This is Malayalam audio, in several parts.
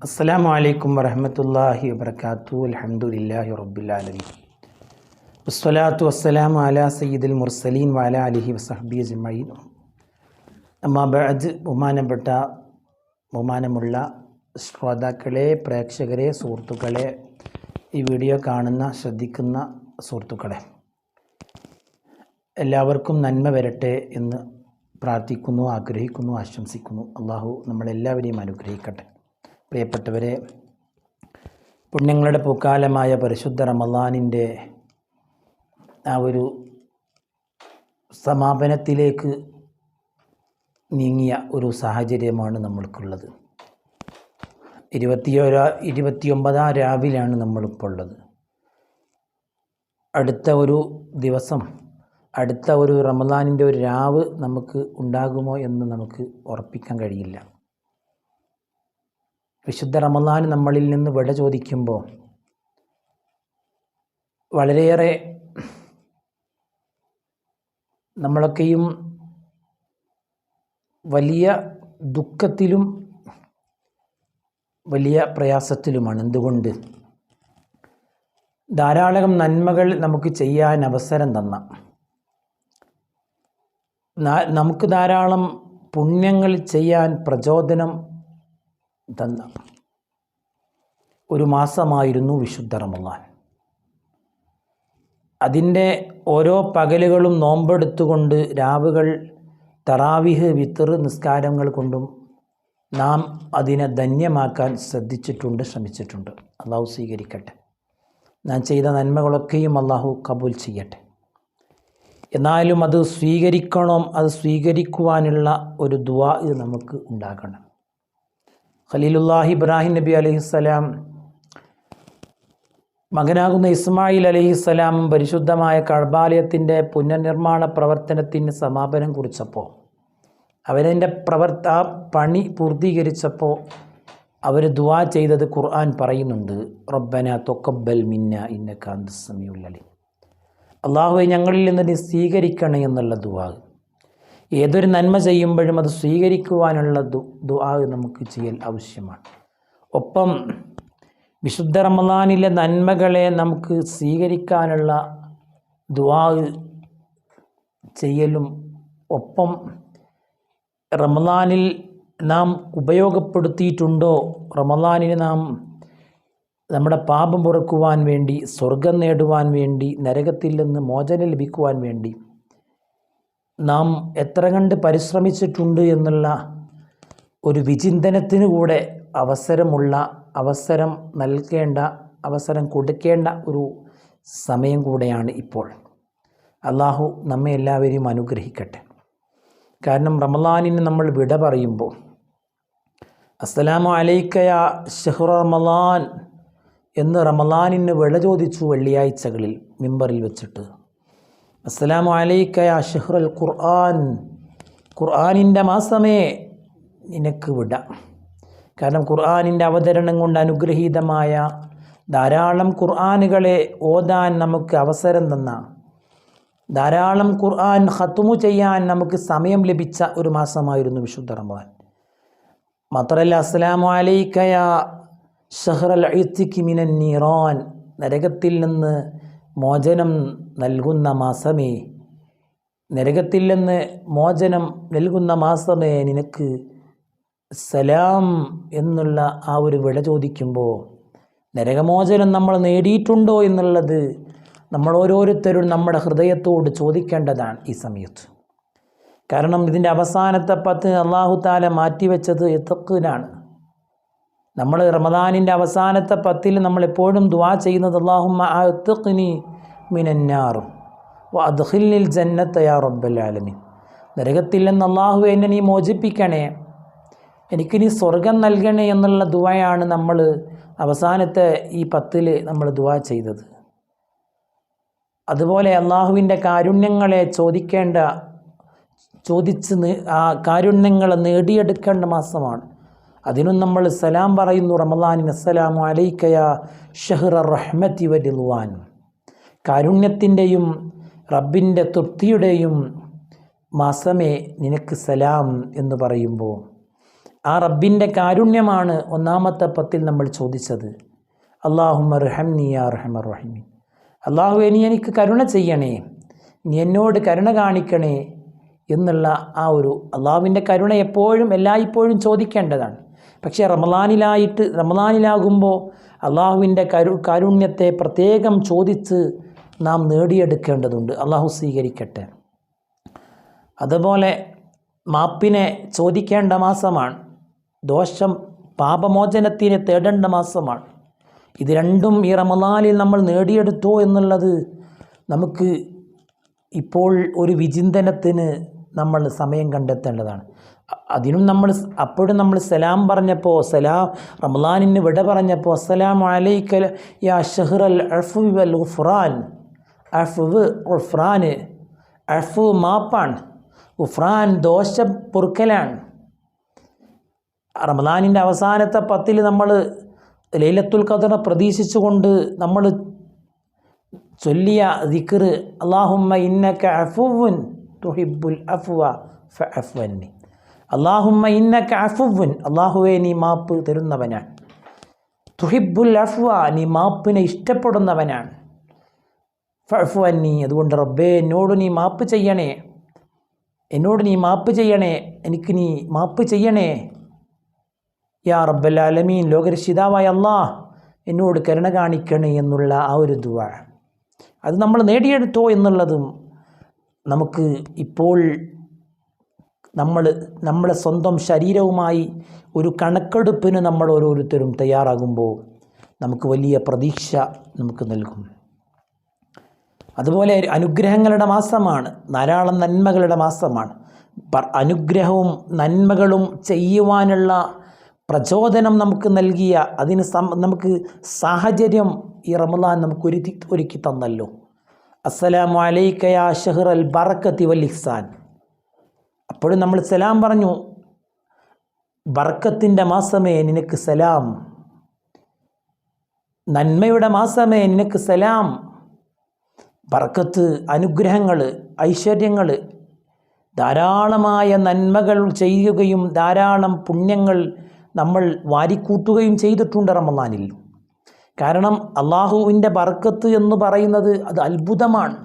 അസ്സലാമു അലൈക്കും വറഹ്മത്തുള്ളാഹി വബറകാതുഹു. അൽഹംദുലില്ലാഹി റബ്ബിൽ ആലമീൻ. വസ്സലാത്തു വസ്സലാമു അലാ സയ്യിദിൽ മുർസലീൻ വഅലാ ആലിഹി വസഹ്ബിഹി അജ്മഈൻ. അമ്മാ ബഅദ്. ബഹുമാനമുള്ള ശ്രോതാക്കളെ, പ്രേക്ഷകരെ, സുഹൃത്തുക്കളെ, ഈ വീഡിയോ കാണുന്ന ശ്രദ്ധിക്കുന്ന സുഹൃത്തുക്കളെ, എല്ലാവർക്കും നന്മ വരട്ടെ എന്ന് പ്രാർത്ഥിക്കുന്നു, ആഗ്രഹിക്കുന്നു, ആശംസിക്കുന്നു. അള്ളാഹു നമ്മളെല്ലാവരെയും അനുഗ്രഹിക്കട്ടെ. പ്രിയപ്പെട്ടവരെ, പുണ്യങ്ങളുടെ പൂക്കാലമായ പരിശുദ്ധ റമളാനിൻ്റെ ആ ഒരു സമാപനത്തിലേക്ക് നീങ്ങിയ ഒരു സാഹചര്യമാണ് നമ്മൾക്കുള്ളത്. 29-ാം രാവിലാണ് നമ്മളിപ്പോൾ ഉള്ളത്. അടുത്ത ഒരു ദിവസം, അടുത്ത ഒരു റമളാനിൻ്റെ ഒരു രാവ് നമുക്ക് ഉണ്ടാകുമോ എന്ന് നമുക്ക് ഉറപ്പിക്കാൻ കഴിയില്ല. വിശുദ്ധ റമളാൻ നമ്മളിൽ നിന്ന് വിട ചോദിക്കുമ്പോൾ വളരെയേറെ നമ്മളൊക്കെയും വലിയ ദുഃഖത്തിലും വലിയ പ്രയാസത്തിലുമാണ്. എന്തുകൊണ്ട്? ധാരാളം നന്മകൾ നമുക്ക് ചെയ്യാൻ അവസരം തന്ന, നമുക്ക് ധാരാളം പുണ്യങ്ങൾ ചെയ്യാൻ പ്രചോദനം തന്ന ഒരു മാസമായിരുന്നു വിശുദ്ധ റമളാൻ. അതിൻ്റെ ഓരോ പകലുകളും നോമ്പെടുത്തുകൊണ്ട്, രാവുകൾ തറാവിഹ്, വിത്ർ നിസ്കാരങ്ങൾ കൊണ്ടും നാം അതിനെ ധന്യമാക്കാൻ ശ്രമിച്ചിട്ടുണ്ട്. അള്ളാഹു സ്വീകരിക്കട്ടെ. നാം ചെയ്ത നന്മകളൊക്കെയും അള്ളാഹു കബൂൽ ചെയ്യട്ടെ. എന്നാലും അത് സ്വീകരിക്കണം, അത് സ്വീകരിക്കുവാനുള്ള ഒരു ദുആ നമുക്ക് ഉണ്ടാകണം. ഖലീലുല്ലാഹി ഇബ്രാഹിം നബി അലൈഹിസ്സലാം മകനാകുന്ന ഇസ്മായിൽ അലൈഹിസ്സലാമും പരിശുദ്ധമായ കഅബാലയത്തിൻ്റെ പുനർനിർമ്മാണ പ്രവർത്തനത്തിന് സമാപനം കുറിച്ചപ്പോൾ, അവരതിൻ്റെ പണി പൂർത്തീകരിച്ചപ്പോൾ അവർ ദുആ ചെയ്തത് ഖുർആൻ പറയുന്നുണ്ട്. റബ്ബന തഖബ്ബൽ മിന്ന ഇന്നക അൻതസ് സമീഉൽ അലീം. അല്ലാഹുവേ, ഞങ്ങളിൽ നിന്ന് നീ സ്വീകരിക്കണേ എന്നുള്ള ദുആ. ഏതൊരു നന്മ ചെയ്യുമ്പോഴും അത് സ്വീകരിക്കുവാനുള്ള ദുആ നമുക്ക് ചെയ്യൽ ആവശ്യമാണ്. ഒപ്പം വിശുദ്ധ റമളാനിലെ നന്മകളെ നമുക്ക് സ്വീകരിക്കാനുള്ള ദുആ ചെയ്യലും, ഒപ്പം റമളാനിൽ നാം ഉപയോഗപ്പെടുത്തിയിട്ടുണ്ടോ, റമളാനിന് നാം നമ്മുടെ പാപം പൊറുക്കുവാൻ വേണ്ടി, സ്വർഗം നേടുവാൻ വേണ്ടി, നരകത്തിൽ നിന്ന് മോചനം ലഭിക്കുവാൻ വേണ്ടി നാം എത്ര കണ്ട് പരിശ്രമിച്ചിട്ടുണ്ട് എന്നുള്ള ഒരു വിചിന്തനത്തിന് കൂടെ അവസരം കൊടുക്കേണ്ട ഒരു സമയം കൂടെയാണ് ഇപ്പോൾ. അള്ളാഹു നമ്മെ എല്ലാവരെയും അനുഗ്രഹിക്കട്ടെ. കാരണം റമളാനിന് നമ്മൾ വിട പറയുമ്പോൾ, അസ്സലാമു അലൈക യാ ശഹ്റ റമളാൻ എന്ന് റമളാനിന് വിട ചോദിച്ചു വെള്ളിയാഴ്ചകളിൽ മിമ്പറിൽ വെച്ചിട്ട്. അസ്സലാമു അലൈക യാ ശഹ്റൽ ഖുർആൻ, ഖുർആനിൻ്റെ മാസമേ നിനക്ക് വിട. കാരണം ഖുർആനിൻ്റെ അവതരണം കൊണ്ട് അനുഗ്രഹീതമായ ധാരാളം ഖുർആനുകളെ ഓതാൻ നമുക്ക് അവസരം തന്ന, ധാരാളം ഖുർആൻ ഖത്മു ചെയ്യാൻ നമുക്ക് സമയം ലഭിച്ച ഒരു മാസമായിരുന്നു വിശുദ്ധ റമളാൻ. മാത്രമല്ല, അസ്സലാമു അലൈക യാ ശഹ്റൽ ഇത്ഖി മിനൻ നീറാൻ, നരകത്തിൽ നിന്ന് മോചനം നൽകുന്ന മാസമേ, നരകത്തിൽ നിന്ന് മോചനം നൽകുന്ന മാസമേ നിനക്ക് സലാം എന്നുള്ള ആ ഒരു വിട ചോദിക്കുമ്പോൾ, നരകമോചനം നമ്മൾ നേടിയിട്ടുണ്ടോ എന്നുള്ളത് നമ്മൾ ഓരോരുത്തരും നമ്മുടെ ഹൃദയത്തോട് ചോദിക്കേണ്ടതാണ് ഈ സമയത്ത്. കാരണം ഇതിൻ്റെ അവസാനത്തെ 10 അല്ലാഹു തആല മാറ്റിവെച്ചത് ഇത്ഖിനാണ്. നമ്മൾ റമളാനിൻ്റെ അവസാനത്തെ 10 നമ്മൾ എപ്പോഴും ദുആ ചെയ്യുന്നത് അല്ലാഹുമ്മ അഅ്തിഖ്നി മിനന്നാർ വഅദ്ഖിൽനിൽ ജന്നത യാ റബ്ബൽ ആലമീൻ. നരകത്തിൽ നിന്ന് അല്ലാഹുവേ, എന്നെ നീ മോചിപ്പിക്കണേ, എനിക്ക് നീ സ്വർഗം നൽകണേ എന്നുള്ള ദുആയാണ് നമ്മൾ അവസാനത്തെ ഈ 10 നമ്മൾ ദുആ ചെയ്തത്. അതുപോലെ അല്ലാഹുവിൻ്റെ കാരുണ്യങ്ങളെ ചോദിച്ച് ആ കാരുണ്യങ്ങളെ നേടിയെടുക്കേണ്ട മാസമാണ്. അതിനും നമ്മൾ സലാം പറയുന്നു റമളാനിന്. അസ്സലാമു അലൈക യാ ശഹ്റ റഹ്മതി വറിദ്വാൻ, കാരുണ്യത്തിൻ്റെയും റബ്ബിൻ്റെ തൃപ്തിയുടെയും മാസമേ നിനക്ക് സലാം എന്ന് പറയുമ്പോൾ ആ റബ്ബിൻ്റെ കാരുണ്യമാണ് ഒന്നാമത്തെ പത്തിൽ നമ്മൾ ചോദിച്ചത്. അല്ലാഹുമ്മ ഇർഹംനി യാ അർഹമർ റഹീമീൻ. അല്ലാഹുവേ, നീ എനിക്ക് കരുണ ചെയ്യണേ, നീ എന്നോട് കരുണ കാണിക്കണേ എന്നുള്ള ആ ഒരു അള്ളാഹുവിൻ്റെ കരുണ എപ്പോഴും എല്ലായ്പ്പോഴും ചോദിക്കേണ്ടതാണ്. പക്ഷേ റമളാനിലാകുമ്പോൾ അള്ളാഹുവിൻ്റെ കാരുണ്യത്തെ പ്രത്യേകം ചോദിച്ച് നാം നേടിയെടുക്കേണ്ടതുണ്ട്. അള്ളാഹു സ്വീകരിക്കട്ടെ. അതുപോലെ മാപ്പിനെ ചോദിക്കേണ്ട മാസമാണ്. ദോഷം പാപമോചനത്തിനെ തേടേണ്ട മാസമാണ്. ഇത് രണ്ടും ഈ റമളാനിൽ നമ്മൾ നേടിയെടുത്തോ എന്നുള്ളത് നമുക്ക് ഇപ്പോൾ ഒരു വിചിന്തനത്തിന് നമ്മൾ സമയം കണ്ടെത്തേണ്ടതാണ്. അതിനും അപ്പോഴും നമ്മൾ സലാം പറഞ്ഞപ്പോൾ, റമളാനിന് വിട പറഞ്ഞപ്പോൾ അസ്സലാമു അലൈക യാ ഷഹ്റൽ അഫ്വി വൽ ഗുഫ്റാൻ. ഗുഫ്റാൻ, അഫ്വ് മാപ്പാണ്, ഗുഫ്റാൻ ദോഷം പൊറുക്കലാണ്. റമളാനിൻ്റെ അവസാനത്തെ 10 നമ്മൾ ലൈലത്തുൽ ഖദർ പ്രതീക്ഷിച്ചുകൊണ്ട് നമ്മൾ ചൊല്ലിയ ദിക്ർ അല്ലാഹുമ്മ ഇന്നക അഫുവ്വുൻ തുഹിബ്ബുൽ അഫ്വ ഫഅഫു അന്നി. അല്ലാഹുമ്മ ഇന്നക അഫുവ്വുൻ, അല്ലാഹുവേ നീ മാപ്പ് തരുന്നവനാണ്. തുഹിബ്ബുൽ അഫ്വ, നീ മാപ്പിനെ ഇഷ്ടപ്പെടുന്നവനാണ്. ഫഅഫു അന്നി, അതുകൊണ്ട് റബ്ബേ എന്നോട് നീ മാപ്പ് ചെയ്യണേ, എനിക്ക് നീ മാപ്പ് ചെയ്യണേ. യാ റബ്ബൽ ആലമീൻ, ലോകരക്ഷിതാവായ അല്ലാഹ് എന്നോട് കരുണ കാണിക്കണേ എന്നുള്ള ആ ഒരു ദുആ, അത് നമ്മൾ നേടിയെടുത്തോ എന്നുള്ളതും നമുക്ക് ഇപ്പോൾ നമ്മളെ സ്വന്തം ശരീരവുമായി ഒരു കണക്കെടുപ്പിന് നമ്മൾ ഓരോരുത്തരും തയ്യാറാകുമ്പോൾ നമുക്ക് വലിയ പ്രതീക്ഷ നമുക്ക് നൽകും. അതുപോലെ അനുഗ്രഹങ്ങളുടെ മാസമാണ്, ധാരാളം നന്മകളുടെ മാസമാണ്. അനുഗ്രഹവും നന്മകളും ചെയ്യുവാനുള്ള പ്രചോദനം നമുക്ക് നൽകിയ, അതിന് നമുക്ക് സാഹചര്യം ഈ റമളാൻ നമുക്ക് ഒരുക്കി തന്നല്ലോ. അസ്സലാമു അലൈക യാ ഷഹ്റൽ ബറക്കത്തി വൽ ഇഹ്സാൻ. അപ്പോഴും നമ്മൾ സലാം പറഞ്ഞു, ബർക്കത്തിൻ്റെ മാസമേ നിനക്ക് സലാം, നന്മയുടെ മാസമേ നിനക്ക് സലാം. ബർക്കത്ത്, അനുഗ്രഹങ്ങൾ, ഐശ്വര്യങ്ങൾ, ധാരാളമായ നന്മകൾ ചെയ്യുകയും ധാരാളം പുണ്യങ്ങൾ നമ്മൾ വാരിക്കൂട്ടുകയും ചെയ്തിട്ടുണ്ട് റമളാനിൽ. കാരണം അള്ളാഹുവിൻ്റെ ബർക്കത്ത് എന്ന് പറയുന്നത് അത് അത്ഭുതമാണ്.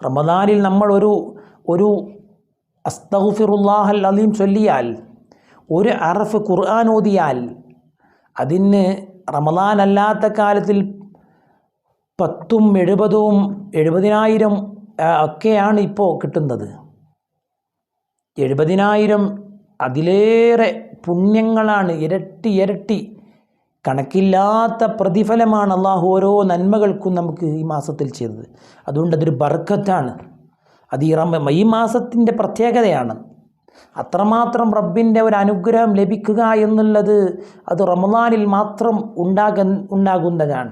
റമളാനിൽ നമ്മൾ ഒരു അസ്തഗ്ഫിറുല്ലാഹൽ അലീം ചൊല്ലിയാൽ, ഒരു അറഫ് ഖുർആൻ ഓതിയാൽ, അതിന് റമളാൻ അല്ലാത്ത കാലത്തിൽ 10ഉം 70ഉം 70,000 ഒക്കെയാണ് ഇപ്പോൾ കിട്ടുന്നത്. 70,000 അതിലേറെ പുണ്യങ്ങളാണ്, ഇരട്ടി കണക്കില്ലാത്ത പ്രതിഫലമാണ് അള്ളാഹു ഓരോ നന്മകൾക്കും നമുക്ക് ഈ മാസത്തിൽ ചെയ്തത്. അതുകൊണ്ട് അതൊരു ബർക്കത്താണ്. അത് ഈ മാസത്തിൻ്റെ പ്രത്യേകതയാണ്. അത്രമാത്രം റബ്ബിൻ്റെ ഒരു അനുഗ്രഹം ലഭിക്കുക എന്നുള്ളത് അത് റമളാനിൽ മാത്രം ഉണ്ടാകുന്നതാണ്.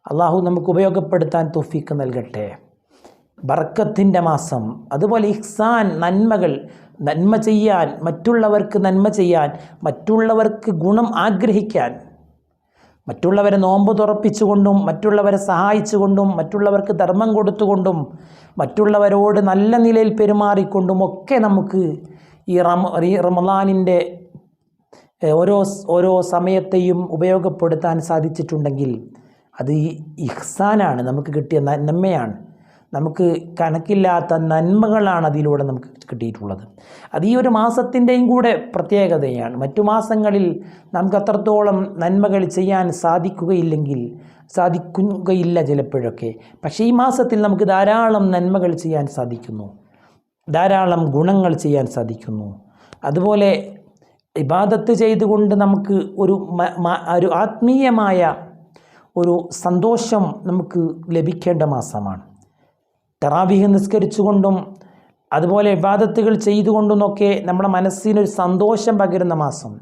അള്ളാഹു നമുക്ക് ഉപയോഗപ്പെടുത്താൻ തൗഫീഖ് നൽകട്ടെ. ബർക്കത്തിൻ്റെ മാസം. അതുപോലെ ഇഹ്സാൻ, നന്മകൾ, നന്മ ചെയ്യാൻ, മറ്റുള്ളവർക്ക് നന്മ ചെയ്യാൻ, മറ്റുള്ളവർക്ക് ഗുണം ആഗ്രഹിക്കാൻ, മറ്റുള്ളവരെ നോമ്പ് തുറപ്പിച്ചുകൊണ്ടും മറ്റുള്ളവരെ സഹായിച്ചുകൊണ്ടും മറ്റുള്ളവർക്ക് ധർമ്മം കൊടുത്തുകൊണ്ടും മറ്റുള്ളവരോട് നല്ല നിലയിൽ പെരുമാറിക്കൊണ്ടും ഒക്കെ നമുക്ക് ഈ റമളാനിൻ്റെ ഓരോ സമയത്തെയും ഉപയോഗപ്പെടുത്താൻ സാധിച്ചിട്ടുണ്ടെങ്കിൽ അത് ഈ ഇഹ്സാനാണ്, നമുക്ക് കിട്ടിയ നന്മയാണ്. നമുക്ക് കണക്കില്ലാത്ത നന്മകളാണ് അതിലൂടെ നമുക്ക് കിട്ടിയിട്ടുള്ളത്. അത് ഈ ഒരു മാസത്തിൻ്റെയും കൂടെ പ്രത്യേകതയാണ്. മറ്റു മാസങ്ങളിൽ നമുക്ക് അത്രത്തോളം നന്മകൾ ചെയ്യാൻ സാധിക്കുകയില്ല ചിലപ്പോഴൊക്കെ. പക്ഷേ ഈ മാസത്തിൽ നമുക്ക് ധാരാളം നന്മകൾ ചെയ്യാൻ സാധിക്കുന്നു, ധാരാളം ഗുണങ്ങൾ ചെയ്യാൻ സാധിക്കുന്നു. അതുപോലെ ഇബാദത്ത് ചെയ്തുകൊണ്ട് നമുക്ക് ഒരു ആത്മീയമായ ഒരു സന്തോഷം നമുക്ക് ലഭിക്കേണ്ട മാസമാണ്. തറാവീഹ് നിസ്കരിച്ചുകൊണ്ടും അതുപോലെ ഇബാദത്തുകൾ ചെയ്തുകൊണ്ടുമൊക്കെ നമ്മുടെ മനസ്സിനൊരു സന്തോഷം പകരുന്ന മാസം.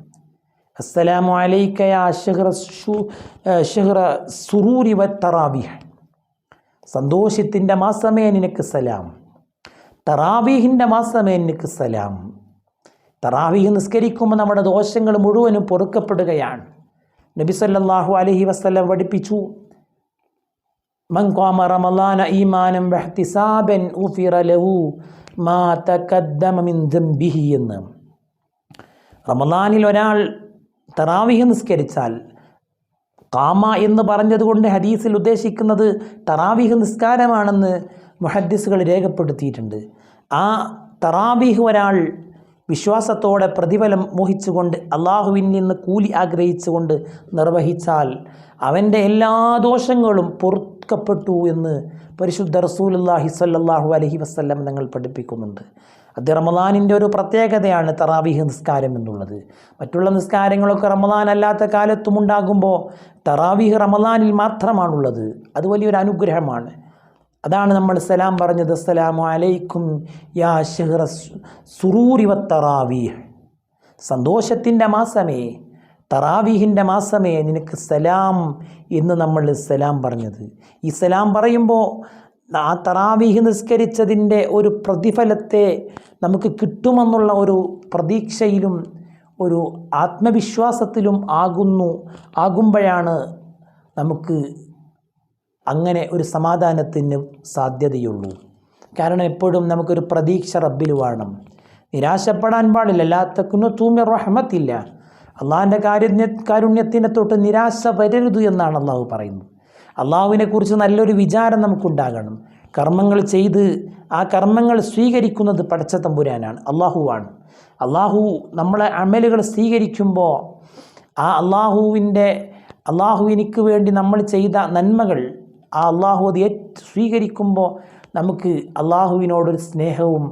അസ്സലാമു അലൈക യാ ഷഹ്റ സുറൂരി വത്തറാവീഹ്. സന്തോഷത്തിൻ്റെ മാസമേ നിനക്ക് സലാം, തറാവീഹിൻ്റെ മാസമേ നിനക്ക് സലാം. തറാവീഹ് നിസ്കരിക്കുമ്പോൾ നമ്മുടെ ദോഷങ്ങൾ മുഴുവനും പൊറുക്കപ്പെടുകയാണ്. നബി സല്ലല്ലാഹു അലൈഹി വസല്ലം പഠിപ്പിച്ചു, മൻ ഖാമ റമളാന ഈമാനൻ വഹ്തിസാബൻ ഉഫിറ ലഹു മാ തഖദ്ദമ മിൻ ദംബിഹി എന്ന്. റമദാനിൽ ഒരാൾ തറാവീഹ് നിസ്കരിച്ചാൽ, ഖാമ എന്ന് പറഞ്ഞതുകൊണ്ട് ഹദീസിൽ ഉദ്ദേശിക്കുന്നത് തറാവീഹ് നിസ്കാരമാണെന്ന് മുഹദ്ദിസുകൾ രേഖപ്പെടുത്തിയിട്ടുണ്ട്. ആ തറാവീഹ് ഒരാൾ വിശ്വാസത്തോടെ പ്രതിഫലം മോഹിച്ചുകൊണ്ട് അള്ളാഹുവിൽ നിന്ന് കൂലി ആഗ്രഹിച്ചുകൊണ്ട് നിർവഹിച്ചാൽ അവൻ്റെ എല്ലാ ദോഷങ്ങളും പൊറുക്കപ്പെട്ടു എന്ന് പരിശുദ്ധ റസൂലുള്ളാഹി സ്വല്ലല്ലാഹു അലൈഹി വസല്ലം തങ്ങൾ പഠിപ്പിക്കുന്നുണ്ട്. അത് റമദാനിൻ്റെ ഒരു പ്രത്യേകതയാണ് തറാവീഹ് നിസ്കാരം എന്നുള്ളത്. മറ്റുള്ള നിസ്കാരങ്ങളൊക്കെ റമദാൻ അല്ലാത്ത കാലത്തും ഉണ്ടാകുമ്പോൾ തറാവീഹ് റമദാനിൽ മാത്രമാണുള്ളത്. അത് വലിയൊരു അനുഗ്രഹമാണ്. അതാണ് നമ്മൾ സലാം പറഞ്ഞത്, അസ്സലാമു അലൈക്കും യാ ശഹ്റ സുറൂരി വത്തറാവീഹ്, സന്തോഷത്തിൻ്റെ മാസമേ, തറാവീഹിൻ്റെ മാസമേ നിനക്ക് സലാം എന്ന് നമ്മൾ സലാം പറഞ്ഞത്. ഈ സലാം പറയുമ്പോൾ ആ തറാവീഹ് നിസ്കരിച്ചതിൻ്റെ ഒരു പ്രതിഫലത്തെ നമുക്ക് കിട്ടുമെന്നുള്ള ഒരു പ്രതീക്ഷയിലും ഒരു ആത്മവിശ്വാസത്തിലും ആകുമ്പോഴാണ് നമുക്ക് അങ്ങനെ ഒരു സമാധാനത്തിന് സാധ്യതയുള്ളൂ. കാരണം എപ്പോഴും നമുക്കൊരു പ്രതീക്ഷ റബ്ബിൽ വേണം, നിരാശപ്പെടാൻ പാടില്ല. ലാ തഖ്നതു മിർ റഹ്മത്തില്ല, അള്ളാഹിൻ്റെ കാരുണ്യത്തിനെ തൊട്ട് നിരാശ വരരുത് എന്നാണ് അള്ളാഹു പറയുന്നത്. അള്ളാഹുവിനെക്കുറിച്ച് നല്ലൊരു വിചാരം നമുക്കുണ്ടാകണം. കർമ്മങ്ങൾ ചെയ്ത് ആ കർമ്മങ്ങൾ സ്വീകരിക്കുന്നത് പടച്ച തമ്പുരാനാണ്, അള്ളാഹുവാണ്. അള്ളാഹു നമ്മളെ അമലുകൾ സ്വീകരിക്കുമ്പോൾ ആ അള്ളാഹുവിനിക്ക് വേണ്ടി നമ്മൾ ചെയ്ത നന്മകൾ ആ അള്ളാഹു അത് സ്വീകരിക്കുമ്പോൾ നമുക്ക് അള്ളാഹുവിനോടൊരു സ്നേഹവും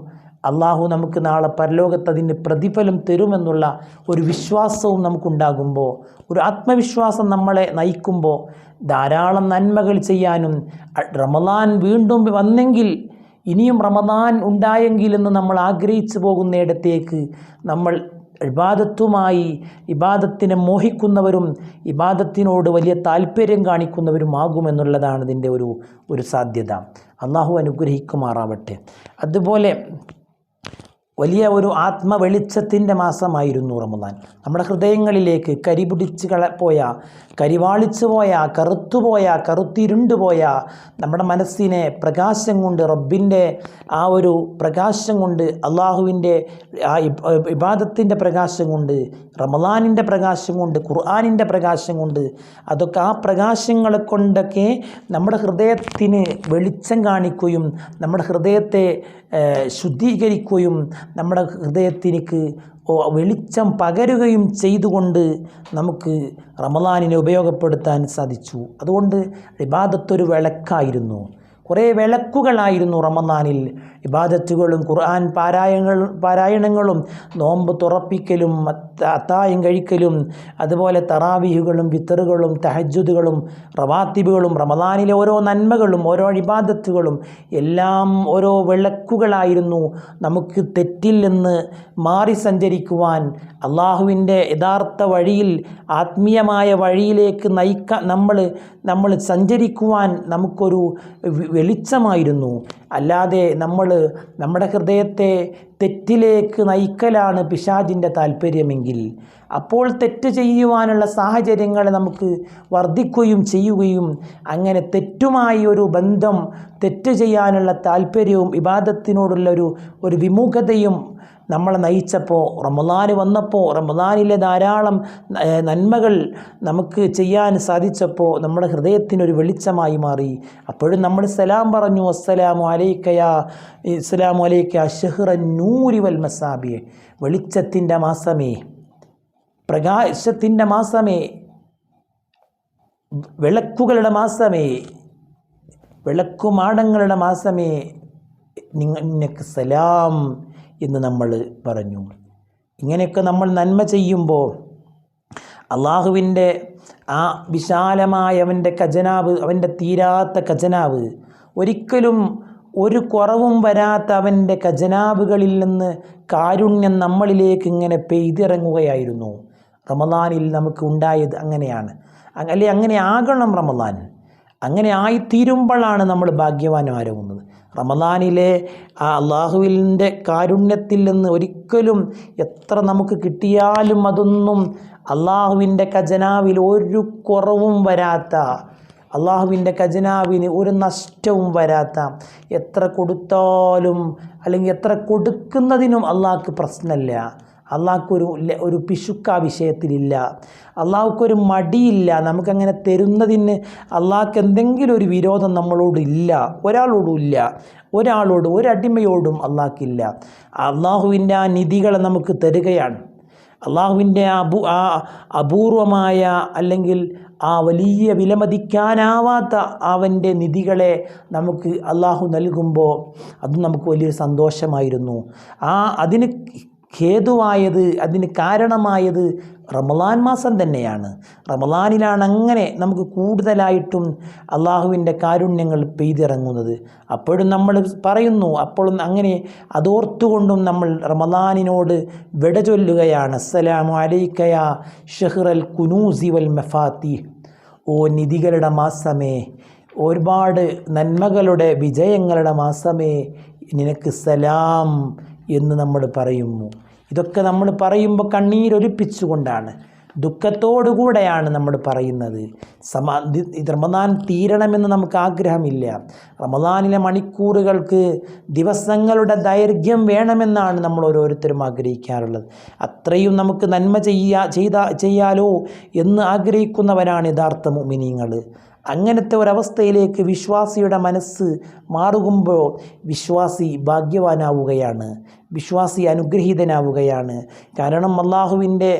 അള്ളാഹു നമുക്ക് നാളെ പരലോകത്ത് അതിന് പ്രതിഫലം തരുമെന്നുള്ള ഒരു വിശ്വാസവും നമുക്കുണ്ടാകുമ്പോൾ, ഒരു ആത്മവിശ്വാസം നമ്മളെ നയിക്കുമ്പോൾ ധാരാളം നന്മകൾ ചെയ്യാനും, റമദാൻ വീണ്ടും വന്നെങ്കിൽ ഇനിയും റമദാൻ ഉണ്ടായെങ്കിൽ എന്ന് നമ്മൾ ആഗ്രഹിച്ചു പോകുന്നിടത്തേക്ക് നമ്മൾ ഇബാദത്തിനെ മോഹിക്കുന്നവരും ഇബാദത്തിനോട് വലിയ താല്പര്യം കാണിക്കുന്നവരുമാകുമെന്നുള്ളതാണ് ഇതിൻ്റെ ഒരു സാധ്യത. അള്ളാഹു അനുഗ്രഹിക്കുമാറാവട്ടെ. അതുപോലെ വലിയ ഒരു ആത്മവെളിച്ചത്തിൻ്റെ മാസമായിരുന്നു റമദാൻ. നമ്മുടെ ഹൃദയങ്ങളിലേക്ക് കരിവാളിച്ചു പോയ കറുത്തിരുണ്ടുപോയ നമ്മുടെ മനസ്സിനെ പ്രകാശം കൊണ്ട്, റബ്ബിൻ്റെ ആ ഒരു പ്രകാശം കൊണ്ട്, അള്ളാഹുവിൻ്റെ ആ ഇബാദത്തിൻ്റെ പ്രകാശം കൊണ്ട്, റമദാനിൻ്റെ പ്രകാശം കൊണ്ട്, ഖുർആനിൻ്റെ പ്രകാശം കൊണ്ട്, അതൊക്കെ ആ പ്രകാശങ്ങളെ കൊണ്ടൊക്കെ നമ്മുടെ ഹൃദയത്തിന് വെളിച്ചം കാണിക്കുകയും നമ്മുടെ ഹൃദയത്തെ ശുദ്ധീകരിക്കുകയും നമ്മുടെ ഹൃദയത്തിലേക്ക് വെളിച്ചം പകരുകയും ചെയ്തുകൊണ്ട് നമുക്ക് റമദാനിനെ ഉപയോഗപ്പെടുത്താൻ സാധിച്ചു. അതുകൊണ്ട് ഇബാദത്തൊരു വിളക്കായിരുന്നു. കുറേ വിളക്കുകളായിരുന്നു റമദാനിൽ. ഇബാദത്തുകളും ഖുർആൻ പാരായണങ്ങളും നോമ്പ് തുറപ്പിക്കലും അത്തായം കഴിക്കലും അതുപോലെ തറാവീഹുകളും വിത്തറുകളും തഹജ്ജുദുകളും റവാത്തിബുകളും റമദാനിലെ ഓരോ നന്മകളും ഓരോ ഇബാദത്തുകളും എല്ലാം ഓരോ വിളക്കുകളായിരുന്നു. നമുക്ക് തെറ്റിൽ നിന്ന് മാറി സഞ്ചരിക്കുവാൻ, അള്ളാഹുവിൻ്റെ യഥാർത്ഥ വഴിയിൽ ആത്മീയമായ വഴിയിലേക്ക് നമ്മൾ സഞ്ചരിക്കുവാൻ നമുക്കൊരു വെളിച്ചമായിരുന്നു. അല്ലാതെ നമ്മുടെ ഹൃദയത്തെ തെറ്റിലേക്ക് നയിക്കലാണ് പിശാചിൻ്റെ താല്പര്യമെങ്കിൽ അപ്പോൾ തെറ്റ് ചെയ്യുവാനുള്ള സാഹചര്യങ്ങൾ നമുക്ക് വർദ്ധിക്കുകയും ചെയ്യുകയും അങ്ങനെ തെറ്റുമായി ഒരു ബന്ധം, തെറ്റ് ചെയ്യാനുള്ള താല്പര്യവും ഇബാദത്തിനോടുള്ള ഒരു വിമുഖതയും നമ്മളെ നയിച്ചപ്പോൾ, റമദാൻ വന്നപ്പോൾ റമദാനിലെ ധാരാളം നന്മകൾ നമുക്ക് ചെയ്യാൻ സാധിച്ചപ്പോൾ നമ്മുടെ ഹൃദയത്തിനൊരു വെളിച്ചമായി മാറി. അപ്പോഴും നമ്മൾ സലാം പറഞ്ഞു, അസ്സലാമു അലൈക ശഹ്റൻ നൂരി വൽ മസാബിഹ്, വെളിച്ചത്തിൻ്റെ മാസമേ, പ്രകാശത്തിൻ്റെ മാസമേ, വിളക്കുകളുടെ മാസമേ, വിളക്കുമാടങ്ങളുടെ മാസമേ, നിനക്ക് സലാം എന്ന് നമ്മൾ പറഞ്ഞു. ഇങ്ങനെയൊക്കെ നമ്മൾ നന്മ ചെയ്യുമ്പോൾ അള്ളാഹുവിൻ്റെ ആ വിശാലമായ അവൻ്റെ ഖജനാവ്, അവൻ്റെ തീരാത്ത ഖജനാവ്, ഒരിക്കലും ഒരു കുറവും വരാത്ത അവൻ്റെ ഖജനാവുകളിൽ നിന്ന് കാരുണ്യം നമ്മളിലേക്ക് ഇങ്ങനെ പെയ്തിറങ്ങുകയായിരുന്നു. റമദാനിൽ നമുക്ക് ഉണ്ടായത് അങ്ങനെയാണ്. അങ്ങനെ ആകണം റമദാൻ. അങ്ങനെ ആയിത്തീരുമ്പോഴാണ് നമ്മൾ ഭാഗ്യവാന്മാരാകുന്നത്. റമദാനിലെ ആ അള്ളാഹുവിൻ്റെ കാരുണ്യത്തിൽ നിന്ന് ഒരിക്കലും എത്ര നമുക്ക് കിട്ടിയാലും അതൊന്നും അള്ളാഹുവിൻ്റെ ഖജനാവിൽ ഒരു കുറവും വരാത്ത, അള്ളാഹുവിൻ്റെ ഖജനാവിന് ഒരു നഷ്ടവും വരാത്ത, എത്ര കൊടുത്താലും അല്ലെങ്കിൽ എത്ര കൊടുക്കുന്നതിനും അള്ളാഹ്ക്ക് പ്രശ്നമില്ല. അള്ളാഹ്ക്കൊരു പിശുക്ക് ആ വിഷയത്തിലില്ല. അള്ളാഹ്ക്കൊരു മടിയില്ല. നമുക്കങ്ങനെ തരുന്നതിന് അള്ളാഹ്ക്ക് എന്തെങ്കിലും ഒരു വിരോധം നമ്മളോടില്ല, ഒരാളോടും ഇല്ല. ഒരടിമയോടും അള്ളാഹ്ക്കില്ല. അള്ളാഹുവിൻ്റെ ആ നിധികളെ നമുക്ക് തരികയാണ്. അള്ളാഹുവിൻ്റെ ആ അപൂർവമായ അല്ലെങ്കിൽ ആ വലിയ വിലമതിക്കാനാവാത്ത അവൻ്റെ നിധികളെ നമുക്ക് അള്ളാഹു നൽകുമ്പോൾ അത് നമുക്ക് വലിയൊരു സന്തോഷമായിരുന്നു. അതിന് ഹേതുവായത്, അതിന് കാരണമായത് റമളാൻ മാസം തന്നെയാണ്. റമളാനിലാണ് അങ്ങനെ നമുക്ക് കൂടുതലായിട്ടും അള്ളാഹുവിൻ്റെ കാരുണ്യങ്ങൾ പെയ്തിറങ്ങുന്നത്. അപ്പോഴും നമ്മൾ പറയുന്നു, അപ്പോഴും അങ്ങനെ അതോർത്തുകൊണ്ടും നമ്മൾ റമളാനിനോട് വിട ചൊല്ലുകയാണ്. അസ്സലാമു അലൈക യാ ഷഹ്റൽ കുനൂസി വൽ മഫാത്തിഹ്. ഓ നിധികളുടെ മാസമേ, ഒരുപാട് നന്മകളുടെ വിജയങ്ങളുടെ മാസമേ, നിനക്ക് സലാം എന്ന് നമ്മൾ പറയുന്നു. ഇതൊക്കെ നമ്മൾ പറയുമ്പോൾ കണ്ണീരൊലിപ്പിച്ചുകൊണ്ടാണ്, ദുഃഖത്തോടുകൂടെയാണ് നമ്മൾ പറയുന്നത്. റമളാൻ തീരണമെന്ന് നമുക്ക് ആഗ്രഹമില്ല. റമളാനിലെ മണിക്കൂറുകൾക്ക് ദിവസങ്ങളുടെ ദൈർഘ്യം വേണമെന്നാണ് നമ്മൾ ഓരോരുത്തരും ആഗ്രഹിക്കാറുള്ളത്. അത്രയും നമുക്ക് നന്മ ചെയ്യാലോ എന്ന് ആഗ്രഹിക്കുന്നവരാണ് യഥാർത്ഥ മുഅ്മിനീങ്ങൾ. അങ്ങനത്തെ ഒരവസ്ഥയിലേക്ക് വിശ്വാസിയുടെ മനസ്സ് മാറുമ്പോൾ വിശ്വാസി ഭാഗ്യവാനാവുകയാണ്, വിശ്വാസി അനുഗ്രഹീതനാവുകയാണ്. കാരണം അള്ളാഹുവിൻ്റെ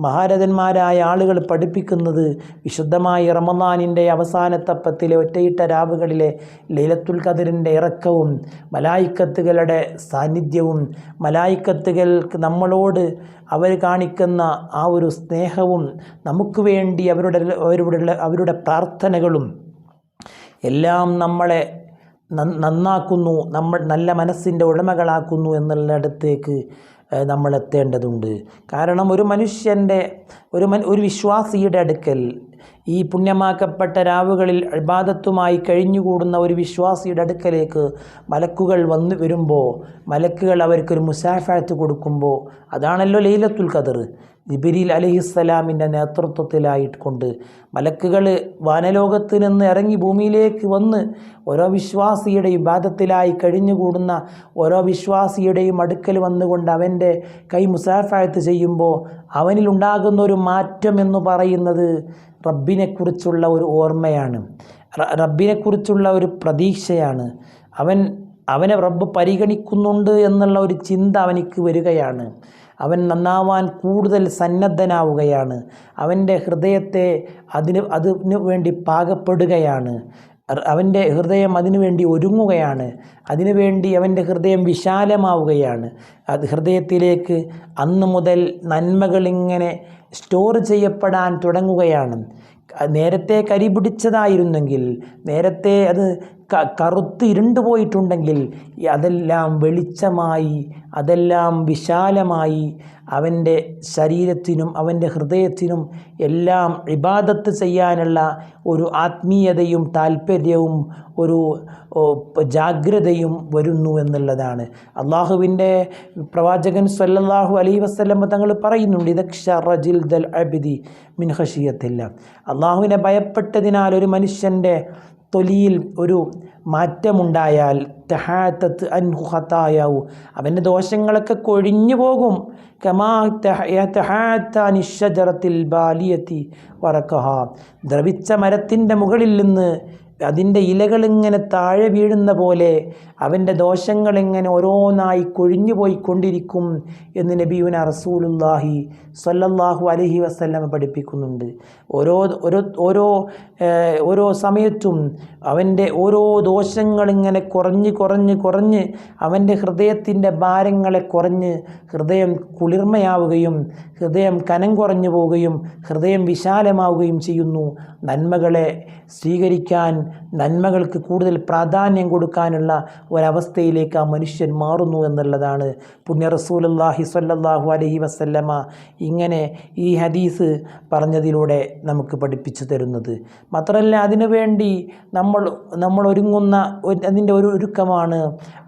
മഹാരഥന്മാരായ ആളുകൾ പഠിപ്പിക്കുന്നത് വിശുദ്ധമായ റമളാനിൻ്റെ അവസാനത്തപ്പത്തിലെ ഒറ്റയിട്ട രാവുകളിലെ ലൈലത്തുൽ ഖദറിൻ്റെ ഇറക്കവും മലായിക്കത്തുകളുടെ സാന്നിധ്യവും മലായിക്കത്തുകൾക്ക് നമ്മളോട് അവർ കാണിക്കുന്ന ആ ഒരു സ്നേഹവും നമുക്ക് വേണ്ടി അവരുടെ പ്രാർത്ഥനകളും എല്ലാം നമ്മളെ നന്നാക്കുന്നു, നമ്മൾ നല്ല മനസ്സിൻ്റെ ഉടമകളാക്കുന്നു എന്നുള്ളിടത്തേക്ക് നമ്മൾ എത്തേണ്ടതുണ്ട്. കാരണം ഒരു വിശ്വാസിയുടെ അടുക്കൽ, ഈ പുണ്യമാക്കപ്പെട്ട രാവുകളിൽ ഇബാദത്തുമായി കഴിഞ്ഞുകൂടുന്ന ഒരു വിശ്വാസിയുടെ അടുക്കലേക്ക് മലക്കുകൾ വരുമ്പോൾ, മലക്കുകൾ അവർക്കൊരു മുസാഫഅത്ത് കൊടുക്കുമ്പോൾ, അതാണല്ലോ ലൈലത്തുൽ ഖദർ. ജിബ്രീൽ അലൈഹിസ്സലാമിൻ്റെ നേതൃത്വത്തിലായിക്കൊണ്ട് മലക്കുകൾ വാനലോകത്ത് നിന്ന് ഇറങ്ങി ഭൂമിയിലേക്ക് വന്ന് ഓരോ വിശ്വാസിയുടെ ഇബാദത്തിലായി കഴിഞ്ഞുകൂടുന്ന ഓരോ വിശ്വാസിയുടെയും അടുക്കൽ വന്നുകൊണ്ട് അവൻ്റെ കൈ മുസാഫഅത്ത് ചെയ്യുമ്പോൾ അവനിലുണ്ടാകുന്ന ഒരു മാറ്റം എന്ന് പറയുന്നത് റബ്ബിനെക്കുറിച്ചുള്ള ഒരു ഓർമ്മയാണ്, റബ്ബിനെക്കുറിച്ചുള്ള ഒരു പ്രതീക്ഷയാണ്. അവനെ റബ്ബ് പരിഗണിക്കുന്നുണ്ട് എന്നുള്ള ഒരു ചിന്ത അവനിക്ക് വരികയാണ്. അവൻ നന്നാവാൻ കൂടുതൽ സന്നദ്ധനാവുകയാണ്. അവൻ്റെ ഹൃദയത്തെ അതിനു വേണ്ടി പാകപ്പെടുകയാണ്. അവൻ്റെ ഹൃദയം അതിനുവേണ്ടി ഒരുങ്ങുകയാണ്. അതിനുവേണ്ടി അവൻ്റെ ഹൃദയം വിശാലമാവുകയാണ്. ഹൃദയത്തിലേക്ക് അന്നു മുതൽ നന്മകളിങ്ങനെ സ്റ്റോർ ചെയ്യപ്പെടാൻ തുടങ്ങുകയാണ്. നേരത്തെ കരിപിടിച്ചതായിരുന്നെങ്കിൽ, നേരത്തെ അത് കറുത്ത് ഇരുണ്ടു പോയിട്ടുണ്ടെങ്കിൽ അതെല്ലാം വെളിച്ചമായി, അതെല്ലാം വിശാലമായി അവൻ്റെ ശരീരത്തിനും അവൻ്റെ ഹൃദയത്തിനും എല്ലാം ഇബാദത്ത് ചെയ്യാനുള്ള ഒരു ആത്മീയതയും താല്പര്യവും ഒരു ജാഗ്രതയും വരുന്നു എന്നുള്ളതാണ്. അള്ളാഹുവിൻ്റെ പ്രവാചകൻ സല്ലല്ലാഹു അലൈഹി വസല്ലം തങ്ങൾ പറയുന്നുണ്ട്, ഇദക്ഷറ ജിൽദൽ അബ്ദി മിൻ ഖശിയത്തില്ലാഹ്. അള്ളാഹുവിനെ ഭയപ്പെട്ടതിനാൽ ഒരു മനുഷ്യൻ്റെ തൊലിയിൽ ഒരു മാറ്റമുണ്ടായാൽ തഹാത്തത്ത് അൻഹു ഖതായാഹു, അവൻ്റെ ദോഷങ്ങളൊക്കെ കൊഴിഞ്ഞു പോകും. കമാ തഹാത്താനി ഷജറത്തിൽ ബാലിയത്തി വറഖഹ, ദ്രവിച്ച മരത്തിൻ്റെ മുകളിൽ നിന്ന് അതിൻ്റെ ഇലകളിങ്ങനെ താഴെ വീഴുന്ന പോലെ അവൻ്റെ ദോഷങ്ങളിങ്ങനെ ഓരോന്നായി കൊഴിഞ്ഞു പോയിക്കൊണ്ടിരിക്കും എന്ന് നബിയുന റസൂലുള്ളാഹി സ്വല്ലല്ലാഹു അലൈഹി വസല്ലം പഠിപ്പിക്കുന്നുണ്ട്. ഓരോ സമയത്തും അവൻ്റെ ഓരോ ദോഷങ്ങളിങ്ങനെ കുറഞ്ഞ് അവൻ്റെ ഹൃദയത്തിൻ്റെ ഭാരങ്ങളെ കുറഞ്ഞ് ഹൃദയം കുളിർമയാവുകയും ഹൃദയം കനം കുറഞ്ഞു പോവുകയും ഹൃദയം വിശാലമാവുകയും ചെയ്യുന്നു. നന്മകളെ സ്വീകരിക്കാൻ, നന്മകൾക്ക് കൂടുതൽ പ്രാധാന്യം കൊടുക്കാനുള്ള ഒരവസ്ഥയിലേക്ക് ആ മനുഷ്യൻ മാറുന്നു എന്നുള്ളതാണ് പുണ്യ റസൂലുള്ളാഹി സ്വല്ലല്ലാഹു അലൈഹി വസല്ലമ ഇങ്ങനെ ഈ ഹദീസ് പറഞ്ഞതിലൂടെ നമുക്ക് പഠിപ്പിച്ചു തരുന്നത്. മാത്രമല്ല, അതിനുവേണ്ടി നമ്മൾ ഒരുങ്ങുന്ന അതിൻ്റെ ഒരു ഒരുക്കമാണ്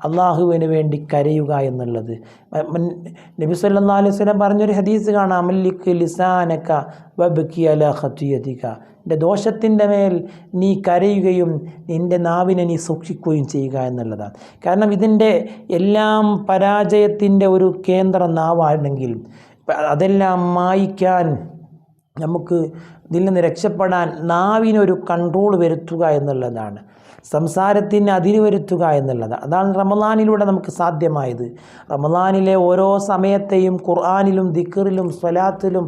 അള്ളാഹുവിന് വേണ്ടി കരയുക എന്നുള്ളത്. നബി സല്ലല്ലാഹു അലൈഹി വസല്ലം പറഞ്ഞൊരു ഹദീസ് കാണാം, മല്ലിക് ലിസാനക വബ്കി അലാ ഖതിയതിക, നിൻ്റെ ദോഷത്തിൻ്റെ മേൽ നീ കരയുകയും നിൻ്റെ നാവിനെ നീ സൂക്ഷിക്കുകയും ചെയ്യുക എന്നുള്ളതാണ്. കാരണം ഇതിൻ്റെ എല്ലാം പരാജയത്തിൻ്റെ ഒരു കേന്ദ്ര നാവാണെങ്കിൽ അതെല്ലാം മായ്ക്കാൻ, നമുക്ക് ഇതിൽ നിന്ന് രക്ഷപ്പെടാൻ നാവിനൊരു കൺട്രോൾ വരുത്തുക എന്നുള്ളതാണ്, സംസാരത്തിന് അതിര് വരുത്തുക എന്നുള്ളത്. അതാണ് റമളാനിലൂടെ നമുക്ക് സാധ്യമായത്. റമളാനിലെ ഓരോ സമയത്തെയും ഖുർആനിലും ദിക്റിലും സ്വലാത്തിലും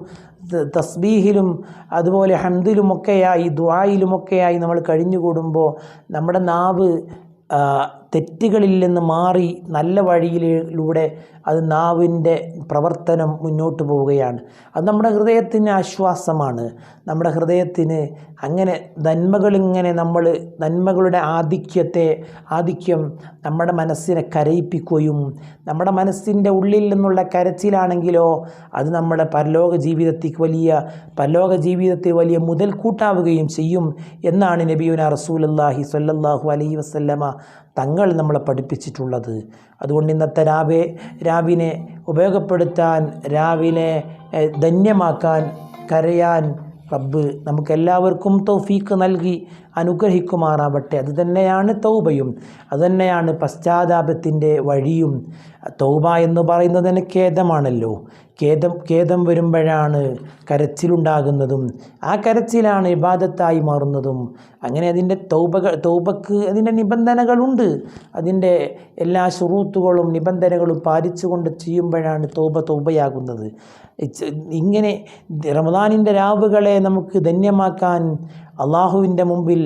തസ്ബീഹിലും അതുപോലെ ഹംദിലുമൊക്കെയായി ദുആയിലുമൊക്കെയായി നമ്മൾ കഴിഞ്ഞുകൂടുമ്പോൾ നമ്മുടെ നാവ് തെറ്റുകളിൽ നിന്ന് മാറി നല്ല വഴിയിലൂടെ അത് നാവിൻ്റെ പ്രവർത്തനം മുന്നോട്ട് പോവുകയാണ്. അത് നമ്മുടെ ഹൃദയത്തിന് ആശ്വാസമാണ്. നമ്മുടെ ഹൃദയത്തിന് അങ്ങനെ നന്മകളുടെ ആധിക്യം നമ്മുടെ മനസ്സിനെ കരയിപ്പിക്കുകയും, നമ്മുടെ മനസ്സിൻ്റെ ഉള്ളിൽ നിന്നുള്ള കരച്ചിലാണെങ്കിലോ അത് നമ്മുടെ പരലോക ജീവിതത്തിൽ വലിയ മുതൽക്കൂട്ടാവുകയും ചെയ്യും എന്നാണ് നബിയുനാ റസൂലുള്ളാഹി സ്വല്ലല്ലാഹു അലൈഹി വസല്ലമ തങ്ങൾ നമ്മളെ പഠിപ്പിച്ചിട്ടുള്ളത്. അതുകൊണ്ട് ഇന്നത്തെ രാവിനെ ഉപയോഗപ്പെടുത്താൻ, രാവിനെ ധന്യമാക്കാൻ, കരയാൻ റബ്ബ് നമുക്കെല്ലാവർക്കും തൗഫീഖ് നൽകി അനുഗ്രഹിക്കുമാറാവട്ടെ. അതുതന്നെയാണ് തൗബയും, അതുതന്നെയാണ് പശ്ചാത്താപത്തിൻ്റെ വഴിയും. തൗബ എന്ന് പറയുന്നതിന് ഖേദമാണല്ലോ. ഖേദം വരുമ്പോഴാണ് കരച്ചിലുണ്ടാകുന്നതും, ആ കരച്ചിലാണ് ഇബാദത്തായി മാറുന്നതും. അങ്ങനെ അതിൻ്റെ തൗബക്ക് അതിൻ്റെ നിബന്ധനകളുണ്ട്. അതിൻ്റെ എല്ലാ ശുറൂത്തുകളും നിബന്ധനകളും പാലിച്ചുകൊണ്ട് ചെയ്യുമ്പോഴാണ് തൗബയാകുന്നത്. ഇങ്ങനെ റമദാനിൻ്റെ രാവുകളെ നമുക്ക് ധന്യമാക്കാൻ അള്ളാഹുവിൻ്റെ മുമ്പിൽ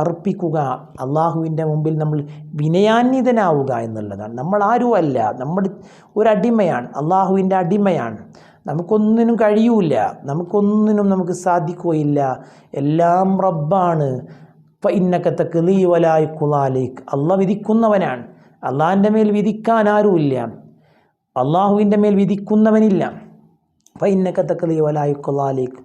അർപ്പിക്കുക, അള്ളാഹുവിൻ്റെ മുമ്പിൽ നമ്മൾ വിനയാന്വിതനാവുക എന്നുള്ളതാണ്. നമ്മൾ ആരുമല്ല, നമ്മൾ ഒരടിമയാണ്, അള്ളാഹുവിൻ്റെ അടിമയാണ്. നമുക്കൊന്നിനും കഴിയൂല, നമുക്ക് സാധിക്കുകയില്ല. എല്ലാം റബ്ബാണ്. ഫഇന്നക തഖ്ലീ വലാ യുഖ്ളാ അലൈക്. അള്ളാഹ് വിധിക്കുന്നവനാണ്. അള്ളാഹിൻ്റെ മേൽ വിധിക്കാൻ ആരുമില്ല, അള്ളാഹുവിൻ്റെ മേൽ വിധിക്കുന്നവനില്ല. ഫഇന്നക തഖ്ലീ വലാ യുഖ്ളാ അലൈക്.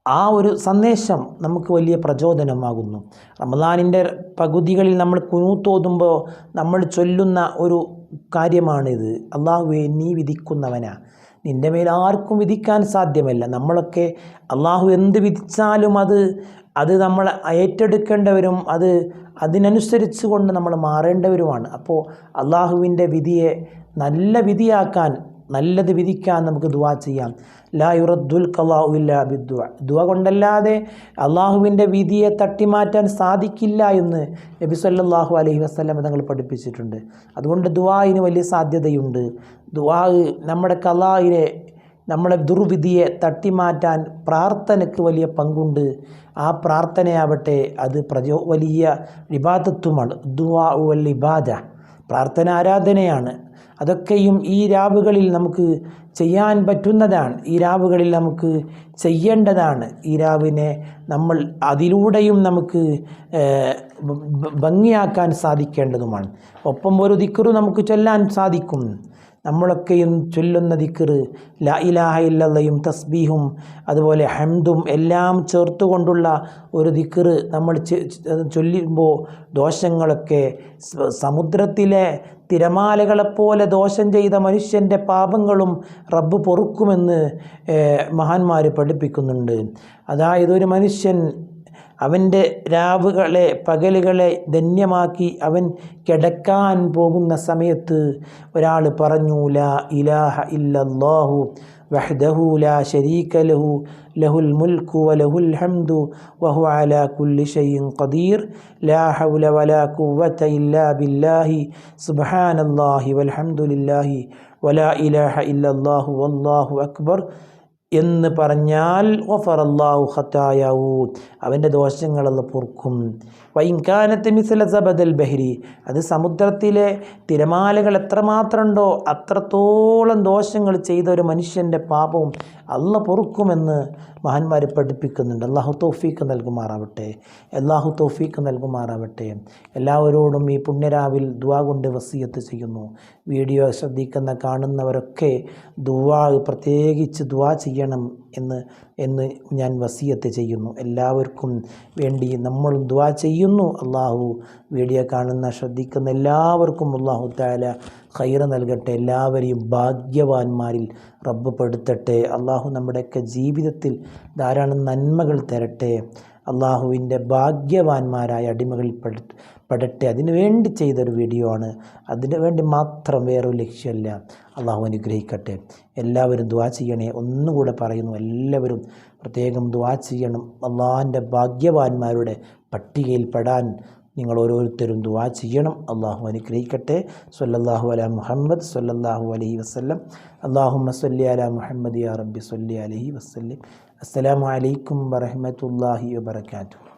ആ ഒരു സന്ദേശം നമുക്ക് വലിയ പ്രചോദനമാകുന്നു. റമളാനിൻ്റെ പകുതികളിൽ നമ്മൾ ഖുനൂത്ത് ഓതുമ്പോൾ നമ്മൾ ചൊല്ലുന്ന ഒരു കാര്യമാണിത്. അള്ളാഹുവേ, നീ വിധിക്കുന്നവനാ, നിൻ്റെ മേൽ ആർക്കും വിധിക്കാൻ സാധ്യമല്ല. നമ്മളൊക്കെ അള്ളാഹു എന്ത് വിധിച്ചാലും അത് നമ്മൾ ഏറ്റെടുക്കേണ്ടവരും അതിനനുസരിച്ച് കൊണ്ട് നമ്മൾ മാറേണ്ടവരുമാണ്. അപ്പോൾ അള്ളാഹുവിൻ്റെ വിധിയെ നല്ല വിധിയാക്കാൻ, നല്ലത് വിധിക്കാൻ നമുക്ക് ദുആ ചെയ്യാം. ലാ യുറദ്ദുൽ ഖളാഉ ഇല്ലാ ബിദ്ദുആ. ദുആ കൊണ്ടല്ലാതെ അള്ളാഹുവിൻ്റെ വിധിയെ തട്ടിമാറ്റാൻ സാധിക്കില്ല എന്ന് നബി സല്ലല്ലാഹു അലൈഹി വസല്ലം തങ്ങൾ പഠിപ്പിച്ചിട്ടുണ്ട്. അതുകൊണ്ട് ദുആഇന് വലിയ സാധ്യതയുണ്ട്. ദുആ നമ്മുടെ ഖളാഇനെ, നമ്മുടെ ദുർവിധിയെ തട്ടിമാറ്റാൻ പ്രാർത്ഥനയ്ക്ക് വലിയ പങ്കുണ്ട്. ആ പ്രാർത്ഥനയാവട്ടെ അത് വലിയ ഇബാദത്തുമാണ്. ദുആ വൽ ഇബാദ, പ്രാർത്ഥന ആരാധനയാണ്. അതൊക്കെയും ഈ രാവുകളിൽ നമുക്ക് ചെയ്യാൻ പറ്റുന്നതാണ്, ഈ രാവുകളിൽ നമുക്ക് ചെയ്യേണ്ടതാണ്. ഈ രാവിനെ നമ്മൾ അതിലൂടെയും നമുക്ക് ഭംഗിയാക്കാൻ സാധിക്കേണ്ടതുമാണ്. ഒപ്പം ഒരു ദിക്റ് നമുക്ക് ചൊല്ലാൻ സാധിക്കും. നമ്മളൊക്കെയും ചൊല്ലുന്ന ദിക്റ് ലാ ഇലാഹ ഇല്ലല്ലയും തസ്ബീഹും അതുപോലെ ഹംദും എല്ലാം ചേർത്തുകൊണ്ടുള്ള ഒരു ദിക്റ് നമ്മൾ ചൊല്ലുമ്പോൾ ദോഷങ്ങളൊക്കെ, സമുദ്രത്തിലെ തിരമാലകളെപ്പോലെ ദോഷം ചെയ്ത മനുഷ്യൻ്റെ പാപങ്ങളും റബ്ബ് പൊറുക്കുമെന്ന് മഹാന്മാർ പഠിപ്പിക്കുന്നുണ്ട്. അതായത് ഒരു മനുഷ്യൻ അവൻ്റെ പകലുകളെ ധന്യമാക്കി അവൻ കിടക്കാൻ പോകുന്ന സമയത്ത് ഒരാൾ പറഞ്ഞു ലാ ഇലാഹ ഇല്ലല്ലാഹു വഹ്ദഹു ലാ ശരീക ലഹു ലഹുൽ മുൽക്കു വലഹുൽ ഹംദു വഹുവ അലാ കുല്ലി ഷൈഇൻ ഖദീർ ലാ ഹൗല വലാ ഖുവത ഇല്ലാ ബില്ലാഹി സുബ്ഹാനല്ലാഹി വൽഹംദുലില്ലാഹി വലാ ഇലാഹ ഇല്ലല്ലാഹു വല്ലാഹു അക്ബർ എന്ന് പറഞ്ഞാൽ ഗഫറല്ലാഹു ഖതായാഹു, അവൻ്റെ ദോഷങ്ങളെല്ലാം പൊറുക്കും. വൈൻകാനത്ത് മിസ്ല സബദൽ ബഹരി, അത് സമുദ്രത്തിലെ തിരമാലകൾ എത്രമാത്രം ഉണ്ടോ അത്രത്തോളം ദോഷങ്ങൾ ചെയ്ത ഒരു മനുഷ്യൻ്റെ പാപവും അള്ളാഹ് പൊറുക്കുമെന്ന് മഹാന്മാർ പഠിപ്പിക്കുന്നുണ്ട്. അള്ളാഹു തൗഫീഖ് നൽകുമാറാവട്ടെ. എല്ലാവരോടും ഈ പുണ്യരാവിൽ ദുആ കൊണ്ട് വസിയത്ത് ചെയ്യുന്നു. വീഡിയോ കാണുന്നവരൊക്കെ പ്രത്യേകിച്ച് ദുആ ചെയ്യണം എന്ന് ഞാൻ വസിയത്ത് ചെയ്യുന്നു. എല്ലാവർക്കും വേണ്ടി നമ്മളും ദുആ ചെയ്യുന്നു. അള്ളാഹു വീഡിയോ കാണുന്ന ശ്രദ്ധിക്കുന്ന എല്ലാവർക്കും അള്ളാഹു തആല ഖൈറ് നൽകട്ടെ. എല്ലാവരെയും ഭാഗ്യവാന്മാരിൽ റബ്ബ് പെടുത്തട്ടെ. അള്ളാഹു നമ്മുടെയൊക്കെ ജീവിതത്തിൽ ധാരാളം നന്മകൾ തരട്ടെ. അള്ളാഹുവിൻ്റെ ഭാഗ്യവാന്മാരായ അടിമകളിൽ പെടട്ടെ. അതിനു വേണ്ടി ചെയ്തൊരു വീഡിയോ ആണ്. അതിനു വേണ്ടി മാത്രം വേറൊരു ലക്ഷ്യമല്ല. അള്ളാഹു അനുഗ്രഹിക്കട്ടെ. എല്ലാവരും ദുആ ചെയ്യണേ. ഒന്നുകൂടെ പറയുന്നു, എല്ലാവരും പ്രത്യേകം ദുആ ചെയ്യണം. അള്ളാഹിൻ്റെ ഭാഗ്യവാന്മാരുടെ പട്ടികയിൽ പെടാൻ നിങ്ങൾ ഓരോരുത്തരും ദുആ ചെയ്യണം. അള്ളാഹു അനുഗ്രഹിക്കട്ടെ. സ്വല്ലല്ലാഹു അലാ മുഹമ്മദ് സ്വല്ലല്ലാഹു അലൈഹി വസല്ലം. അല്ലാഹുമ്മ സ്വല്ലി അലാ മുഹമ്മദ് യാ റബ്ബി സ്വല്ലി അലൈഹി വസല്ലം. അസ്സലാമു അലൈക്കും വറഹ്മത്തുള്ളാഹി വബറകാതുഹു.